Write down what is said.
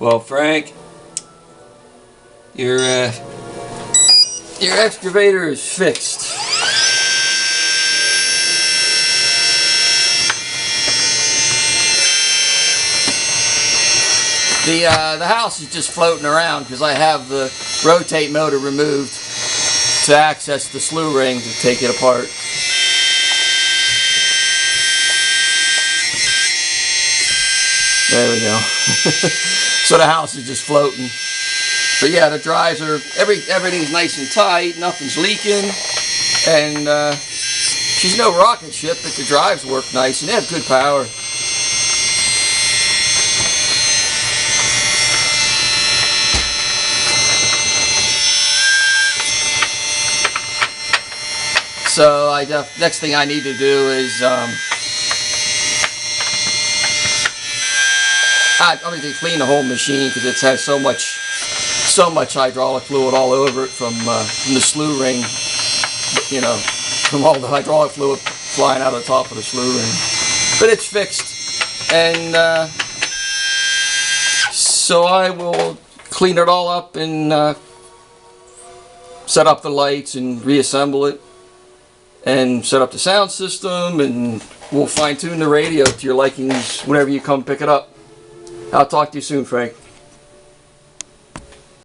Well, Frank, your excavator is fixed. The house is just floating around because I have the rotate motor removed to access the slew ring to take it apart. There we go. So the house is just floating. But yeah, the drives are, everything's nice and tight, nothing's leaking, and she's no rocket ship, but the drives work nice and they have good power. So next thing I need to do is I'm going to clean the whole machine because it has so much hydraulic fluid all over it from the slew ring, you know, from all the hydraulic fluid flying out of the top of the slew ring. But it's fixed, and so I will clean it all up and set up the lights and reassemble it and set up the sound system, and we'll fine-tune the radio to your likings whenever you come pick it up. I'll talk to you soon, Frank.